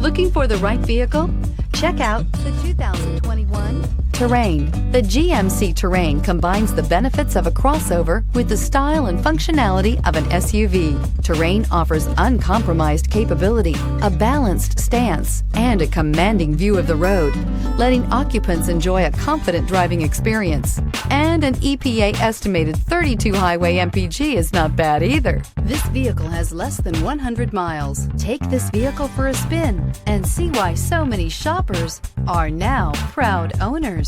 Looking for the right vehicle? Check out the 2021 Terrain. The GMC Terrain combines the benefits of a crossover with the style and functionality of an SUV. Terrain offers uncompromised capability, a balanced stance, and a commanding view of the road, letting occupants enjoy a confident driving experience. And an EPA estimated 32 highway MPG is not bad either. This vehicle has less than 100 miles. Take this vehicle for a spin and see why so many shoppers are now proud owners.